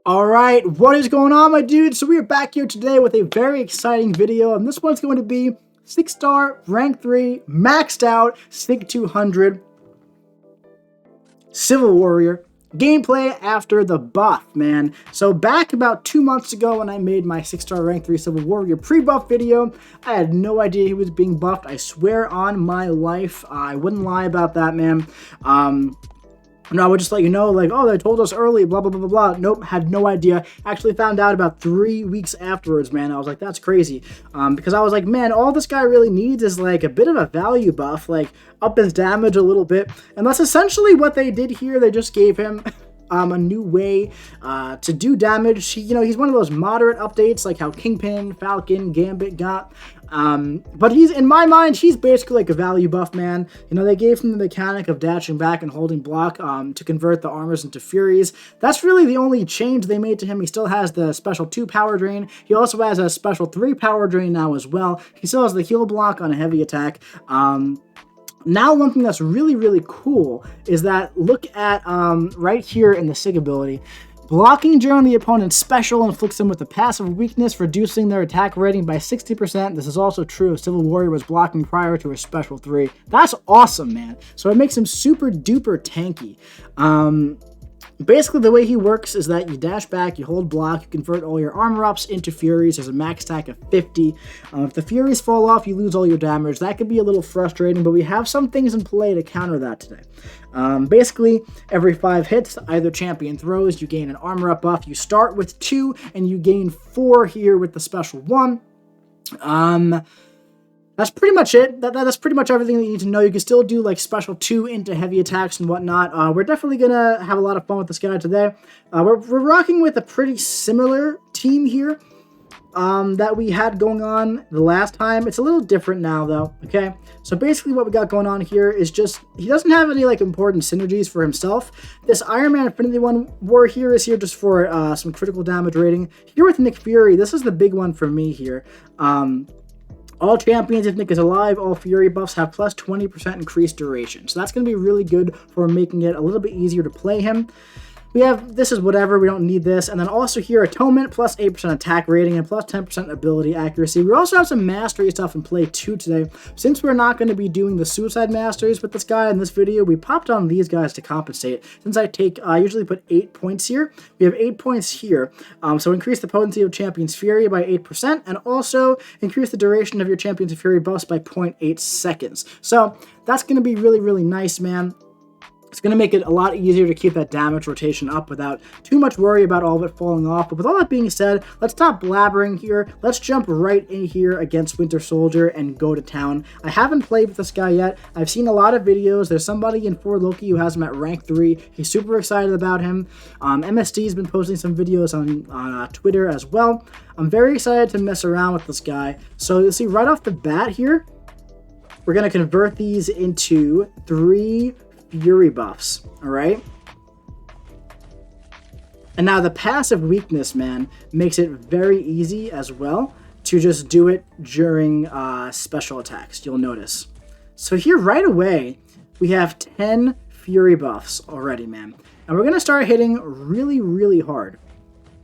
All right, what is going on, my dudes? So we are back here today with a very exciting video, and this one's going to be 6-star, rank 3, maxed out, SIG 200, Civil Warrior, gameplay after the buff, man. So back about 2 months ago when I made my 6-star rank 3 Civil Warrior pre-buff video, I had no idea he was being buffed. I swear on my life, I wouldn't lie about that, man. No, I would just let you know, like, oh, they told us early, blah, blah, blah, blah, blah. Nope, had no idea. Actually found out about 3 weeks afterwards, man. I was like, that's crazy. Because I was like, man, all this guy really needs is, like, a bit of a value buff, like, up his damage a little bit. And that's essentially what they did here. They just gave him a new way to do damage. He's one of those moderate updates, like how Kingpin, Falcon, Gambit got. But in my mind, he's basically like a value buff, man. They gave him the mechanic of dashing back and holding block to convert the armors into Furies. That's really the only change they made to him. He still has the special 2 power drain. He also has a special 3 power drain now as well. He still has the heal block on a heavy attack. Now, one thing that's really, really cool is that look at right here in the SIG ability. Blocking during the opponent's special inflicts them with a passive weakness, reducing their attack rating by 60%. This is also true if Civil Warrior was blocking prior to his special 3. That's awesome, man. So it makes him super duper tanky. Basically, the way he works is that you dash back, you hold block, you convert all your armor ups into Furies. There's a max stack of 50. If the Furies fall off, you lose all your damage. That could be a little frustrating, but we have some things in play to counter that today. Basically, every 5 hits, either champion throws, you gain an armor up buff. You start with 2, and you gain 4 here with the special 1. That's pretty much it. That's pretty much everything that you need to know. You can still do like special 2 into heavy attacks and whatnot. We're definitely gonna have a lot of fun with this guy today. We're rocking with a pretty similar team here that we had going on the last time. It's a little different now though, okay? So basically what we got going on here is just, he doesn't have any like important synergies for himself. This Iron Man Infinity War here is here just for some critical damage rating. Here with Nick Fury, this is the big one for me here. All champions, if Nick is alive, all Fury buffs have plus 20% increased duration. So that's going to be really good for making it a little bit easier to play him. We have, this is whatever, we don't need this. And then also here, Atonement, plus 8% attack rating and plus 10% ability accuracy. We also have some mastery stuff in play too today. Since we're not going to be doing the suicide masteries with this guy in this video, we popped on these guys to compensate. Since I usually put 8 points here, we have 8 points here. So increase the potency of Champion's Fury by 8%, and also increase the duration of your Champion's Fury buffs by 0.8 seconds. So that's going to be really, really nice, man. It's going to make it a lot easier to keep that damage rotation up without too much worry about all of it falling off. But with all that being said, let's stop blabbering here. Let's jump right in here against Winter Soldier and go to town. I haven't played with this guy yet. I've seen a lot of videos. There's somebody in 4 Loki who has him at rank 3. He's super excited about him. MSD's been posting some videos on Twitter as well. I'm very excited to mess around with this guy. So you'll see right off the bat here, we're going to convert these into 3 Fury buffs, all right? And now the passive weakness, man, makes it very easy as well to just do it during special attacks, you'll notice. So here right away, we have 10 Fury buffs already, man. And we're going to start hitting really, really hard.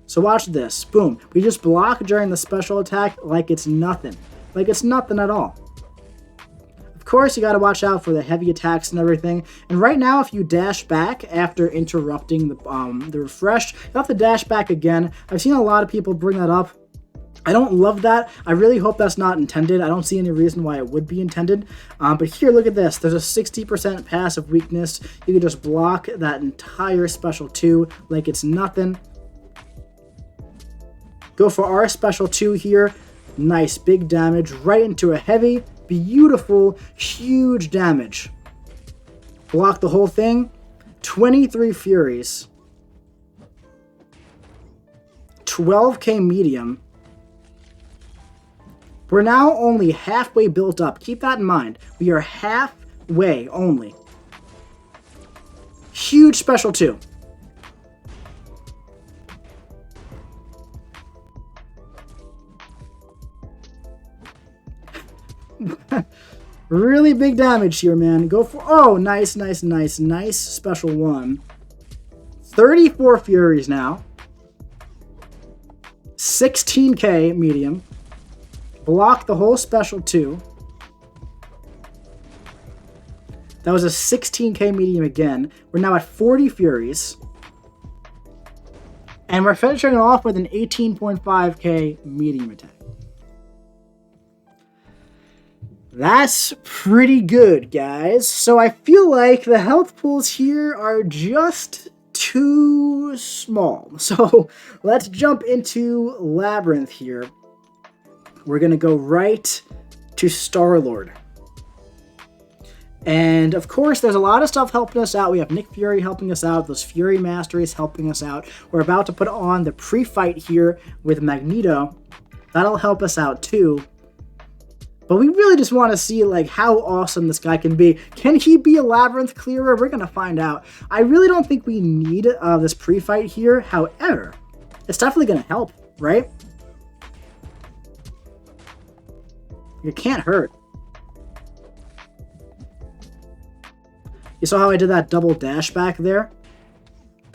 So watch this. Boom. We just block during the special attack like it's nothing. Like it's nothing at all. Of course, you got to watch out for the heavy attacks and everything. And right now, if you dash back after interrupting the refresh, you have to dash back again. I've seen a lot of people bring that up. I don't love that. I really hope that's not intended. I don't see any reason why it would be intended. But here, look at this. There's a 60% passive weakness. You can just block that entire special 2 like it's nothing. Go for our special 2 here. Nice, big damage right into a heavy. Beautiful, huge damage. Block the whole thing. 23 Furies. 12k medium. We're now only halfway built up. Keep that in mind. We are halfway only. Huge special 2. Really big damage here, man. Go for... Oh, nice, nice special 1. 34 Furies now. 16k medium. Block the whole special 2. That was a 16k medium again. We're now at 40 Furies. And we're finishing it off with an 18.5k medium attack. That's pretty good, guys. So I feel like the health pools here are just too small. So let's jump into Labyrinth here. We're going to go right to Star-Lord. And of course, there's a lot of stuff helping us out. We have Nick Fury helping us out. Those Fury Masteries helping us out. We're about to put on the pre-fight here with Magneto. That'll help us out too. But we really just want to see like how awesome this guy can be. Can he be a Labyrinth clearer? We're going to find out. I really don't think we need this pre-fight here. However, it's definitely going to help, right? It can't hurt. You saw how I did that double dash back there?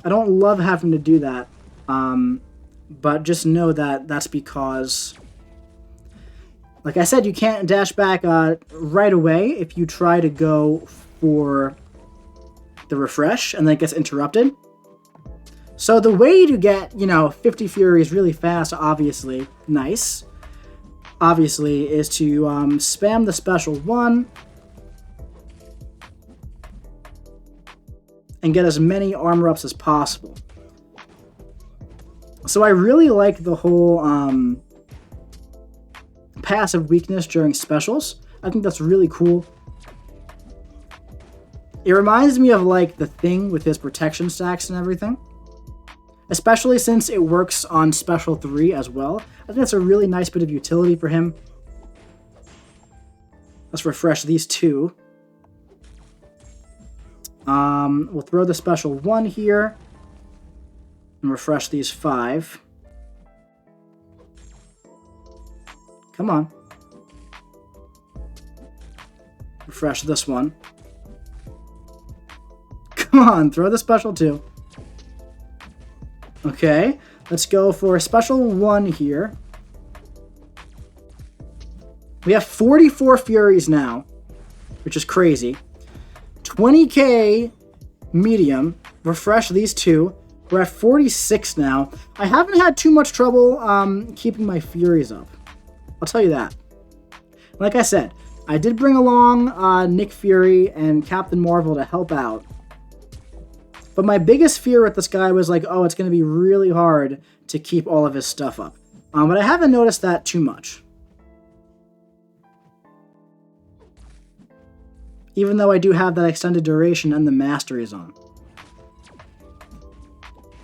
I don't love having to do that. But just know that that's because, like I said, you can't dash back right away if you try to go for the refresh and then it gets interrupted. So the way to get, 50 Furies really fast, obviously, nice, obviously, is to spam the special 1 and get as many armor ups as possible. So I really like the whole passive weakness during specials. I think that's really cool. It reminds me of like the Thing with his protection stacks and everything. Especially since it works on special 3 as well. I think that's a really nice bit of utility for him. Let's refresh these 2. We'll throw the special 1 here and refresh these 5. Come on. Refresh this one. Come on, throw the special 2. Okay, let's go for a special 1 here. We have 44 Furies now, which is crazy. 20k medium. Refresh these 2. We're at 46 now. I haven't had too much trouble keeping my Furies up. I'll tell you that. Like I said, I did bring along Nick Fury and Captain Marvel to help out. But my biggest fear with this guy was like, oh, it's going to be really hard to keep all of his stuff up. But I haven't noticed that too much. Even though I do have that extended duration and the masteries on.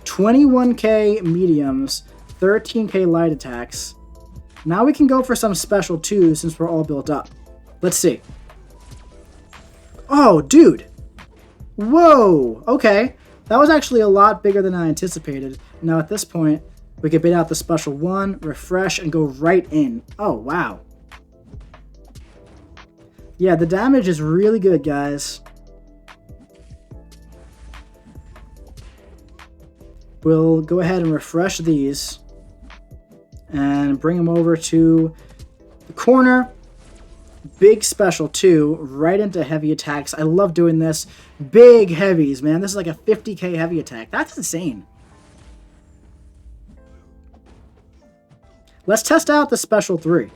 21k mediums, 13k light attacks. Now we can go for some special 2 since we're all built up. Let's see. Oh, dude. Whoa. Okay. That was actually a lot bigger than I anticipated. Now at this point, we can bait out the special 1, refresh, and go right in. Oh, wow. Yeah, the damage is really good, guys. We'll go ahead and refresh these and bring them over to the corner. Big special 2, right into heavy attacks. I love doing this. Big heavies, man. This is like a 50k heavy attack. That's insane. Let's test out the special 3.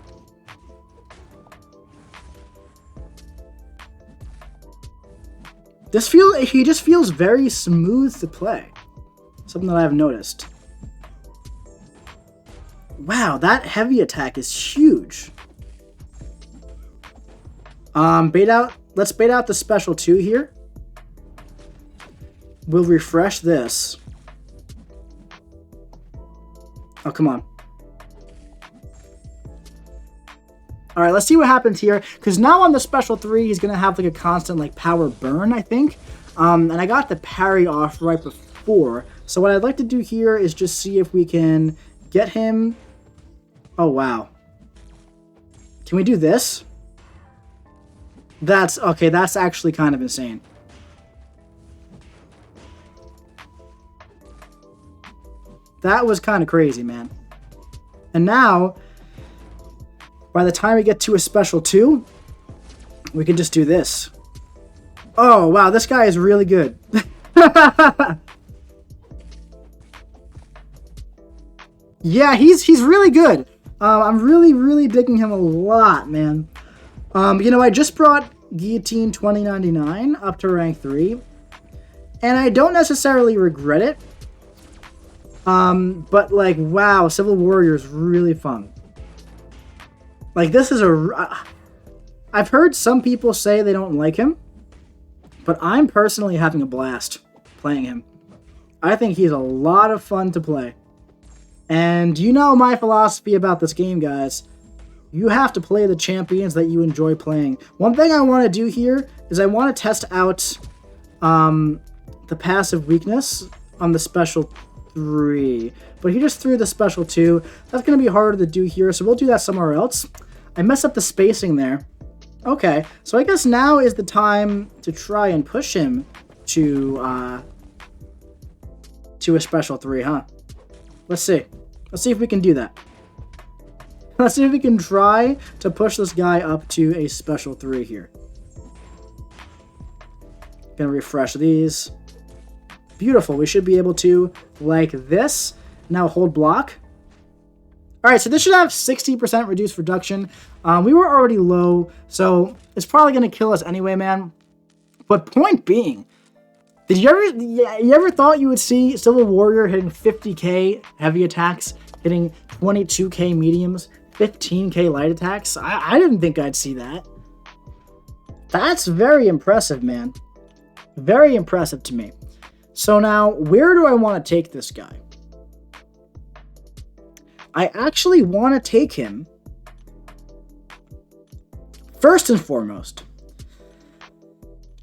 He just feels very smooth to play. Something that I've noticed. Wow, that heavy attack is huge. Let's bait out the special 2 here. We'll refresh this. Oh, come on. All right, let's see what happens here. Because now on the special 3, he's going to have like a constant like power burn, I think. And I got the parry off right before. So what I'd like to do here is just see if we can get him. Oh, wow. Can we do this? That's okay. That's actually kind of insane. That was kind of crazy, man. And now, by the time we get to a special 2, we can just do this. Oh, wow, this guy is really good. Yeah, he's really good. I'm really digging him a lot, man. You know, I just brought Guillotine 2099 up to rank 3, and I don't necessarily regret it. But like, wow, Civil Warrior is really fun. Like, this is I've heard some people say they don't like him, but I'm personally having a blast playing him. I think he's a lot of fun to play. And you know my philosophy about this game, guys. You have to play the champions that you enjoy playing. One thing I want to do here is I want to test out the passive weakness on the special 3. But he just threw the special 2. That's going to be harder to do here, so we'll do that somewhere else. I messed up the spacing there. Okay, so I guess now is the time to try and push him to a special 3, huh? Let's see. Let's see if we can do that. Let's see if we can try to push this guy up to a special 3 here. Gonna refresh these. Beautiful. We should be able to, like this. Now hold block. Alright, so this should have 60% reduced reduction. We were already low, so it's probably going to kill us anyway, man. But point being, did you ever thought you would see Civil Warrior hitting 50k heavy attacks, hitting 22k mediums, 15k light attacks? I didn't think I'd see that. That's very impressive, man. Very impressive to me. So now, where do I want to take this guy? I actually want to take him, first and foremost,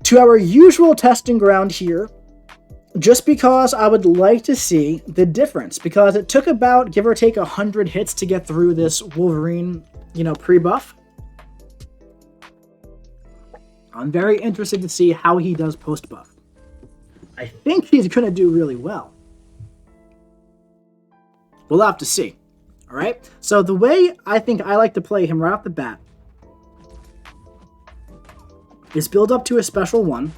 to our usual testing ground here, just because I would like to see the difference, because it took about, give or take, 100 hits to get through this Wolverine, you know, pre-buff. I'm very interested to see how he does post-buff. I think he's going to do really well. We'll have to see. Alright, so the way I think I like to play him right off the bat is build up to a special 1.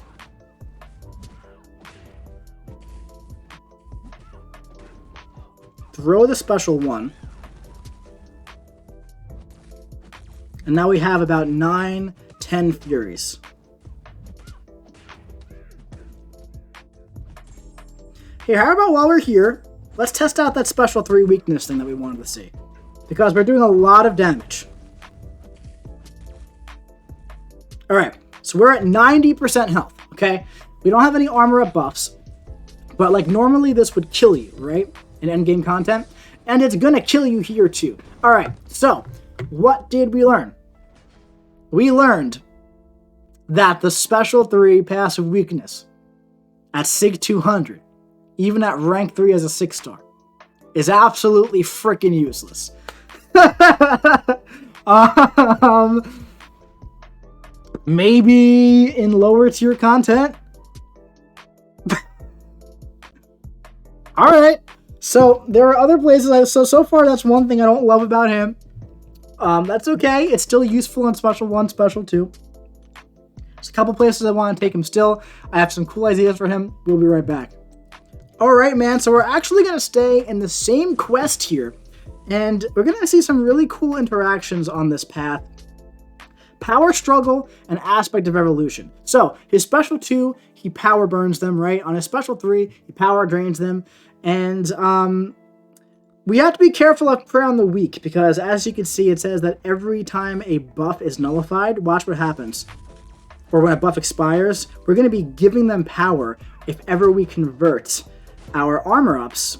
Throw the special 1. And now we have about 9, 10 Furies. Hey, how about while we're here, let's test out that special 3 weakness thing that we wanted to see. Because we're doing a lot of damage. Alright, so we're at 90% health, okay? We don't have any armor up buffs. But like normally this would kill you, right? In endgame content. And it's gonna kill you here too. Alright, so what did we learn? We learned that the special 3 passive weakness at SIG 200, even at rank 3 as a 6-star, is absolutely freaking useless. Maybe in lower tier content? Alright, so there are other places, so far that's one thing I don't love about him. That's okay, it's still useful in Special 1, Special 2. There's a couple places I want to take him still. I have some cool ideas for him. We'll be right back. Alright, man, so we're actually going to stay in the same quest here, and we're going to see some really cool interactions on this path. Power Struggle and Aspect of Evolution. So, his Special 2, he power burns them, right? On his Special 3, he power drains them, and we have to be careful of Prey on the Weak, because as you can see, it says that every time a buff is nullified, watch what happens. Or when a buff expires, we're going to be giving them power if ever we convert our armor ups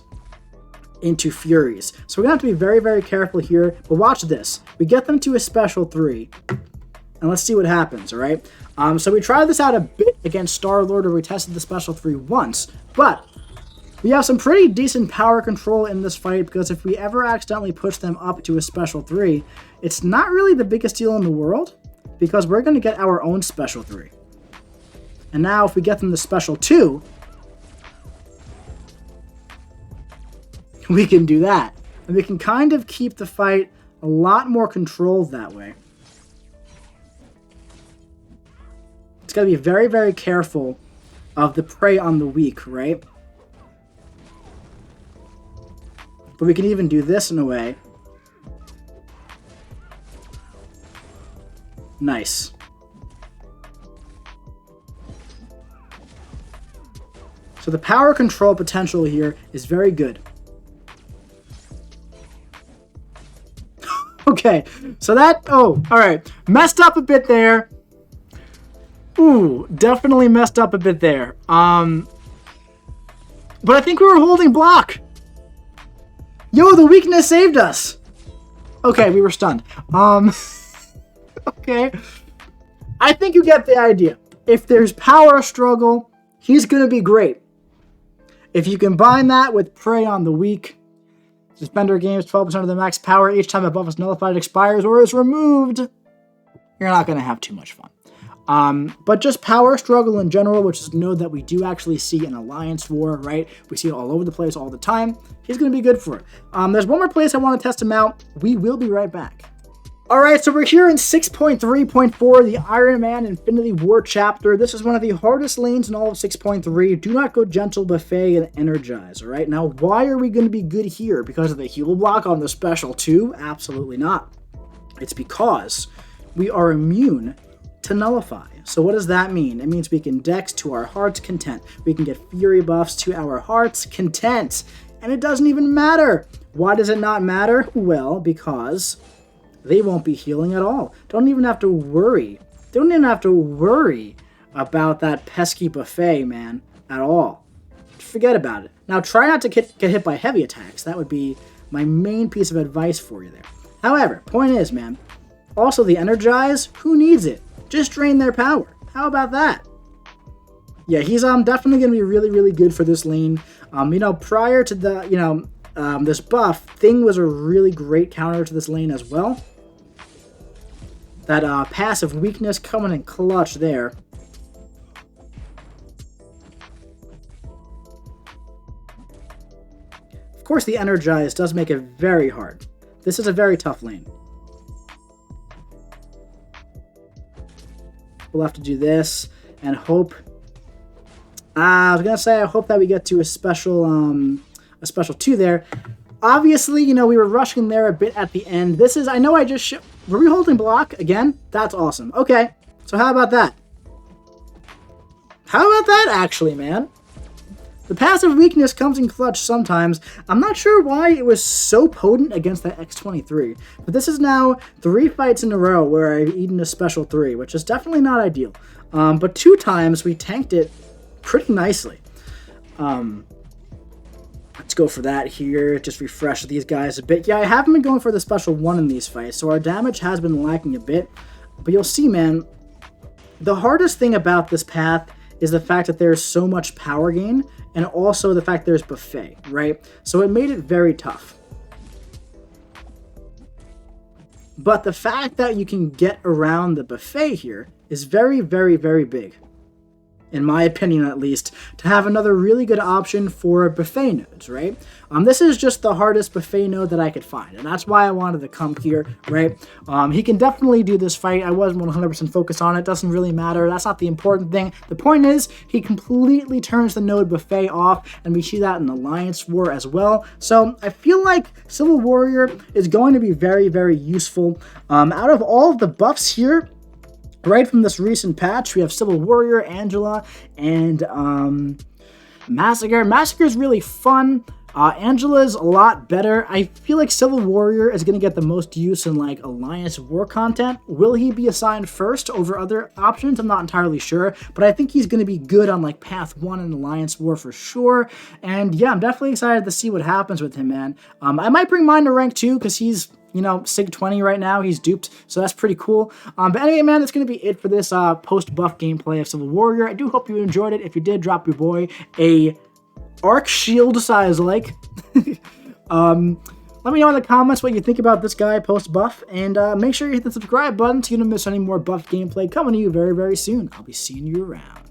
into Furies. So we're going to have to be very, very careful here. But watch this. We get them to a Special 3. And let's see what happens, alright? So we tried this out a bit against Star-Lord, where we tested the Special 3 once. But we have some pretty decent power control in this fight, because if we ever accidentally push them up to a Special 3, it's not really the biggest deal in the world, because we're going to get our own Special 3. And now if we get them to Special 2, we can do that. And we can kind of keep the fight a lot more controlled that way. It's got to be very, very careful of the prey on the weak, right? But we can even do this in a way. Nice. So the power control potential here is very good. Okay, so that, oh, all right. Messed up a bit there. Ooh, definitely messed up a bit there. But I think we were holding block. Yo, the weakness saved us. Okay, we were stunned. Okay. I think you get the idea. If there's power struggle, he's going to be great. If you combine that with Prey on the weak, Suspender gains 12% of the max power each time a buff is nullified, expires, or is removed, you're not going to have too much fun. But just power struggle in general, which is a node that we do actually see in Alliance War, right? We see it all over the place all the time. He's going to be good for it. There's one more place I want to test him out. We will be right back. Alright, so we're here in 6.3.4, the Iron Man Infinity War chapter. This is one of the hardest lanes in all of 6.3. Do not go Gentle, Buffet, and Energize, alright? Now, why are we going to be good here? Because of the heal block on the special 2? Absolutely not. It's because we are immune to Nullify. So what does that mean? It means we can Dex to our heart's content. We can get Fury buffs to our heart's content. And it doesn't even matter. Why does it not matter? Well, because they won't be healing at all. Don't even have to worry. Don't even have to worry about that pesky Buffet, man, at all. Forget about it. Now, try not to get hit by heavy attacks. That would be my main piece of advice for you there. However, point is, man, also the Energize, who needs it? Just drain their power. How about that? Yeah, he's definitely going to be really, really good for this lane. You know, prior to the, this buff, Thing was a really great counter to this lane as well. That passive weakness coming in clutch there. Of course, the Energize does make it very hard. This is a very tough lane. We'll have to do this and hope. I was gonna say I hope that we get to a special 2 there. Obviously, you know, we were rushing there a bit at the end. This is, I know I just were we holding block again? That's awesome. Okay, so how about that? How about that, actually, man? The passive weakness comes in clutch sometimes. I'm not sure why it was so potent against that X23, but this is now 3 fights in a row where I've eaten a special 3, which is definitely not ideal. But 2 times we tanked it pretty nicely. Let's go for that here. Just refresh these guys a bit. Yeah, I haven't been going for the special 1 in these fights, so our damage has been lacking a bit. But you'll see, man, the hardest thing about this path is the fact that there's so much power gain, and also the fact there's Buffet, right? So it made it very tough. But the fact that you can get around the Buffet here is very, very, very big. In my opinion, at least, to have another really good option for Buffet nodes, right? This is just the hardest Buffet node that I could find, and that's why I wanted to come here, right? He can definitely do this fight. I wasn't 100% focused on it. Doesn't really matter. That's not the important thing. The point is, he completely turns the node Buffet off, and we see that in Alliance War as well. So I feel like Civil Warrior is going to be very, very useful. Out of all of the buffs here, right from this recent patch, we have Civil Warrior, Angela, and Massacre. Massacre is really fun. Angela's a lot better. I feel like Civil Warrior is going to get the most use in like Alliance War content. Will he be assigned first over other options? I'm not entirely sure, but I think he's going to be good on like Path 1 in Alliance War for sure. And yeah, I'm definitely excited to see what happens with him, man. I might bring mine to rank 2 because he's, you know, Sig 20 right now. He's duped, so that's pretty cool. But anyway, man, that's going to be it for this post-buff gameplay of Civil Warrior. I do hope you enjoyed it. If you did, drop your boy a arc shield size like. Let me know in the comments what you think about this guy post-buff, and make sure you hit the subscribe button so you don't miss any more buff gameplay coming to you very, very soon. I'll be seeing you around.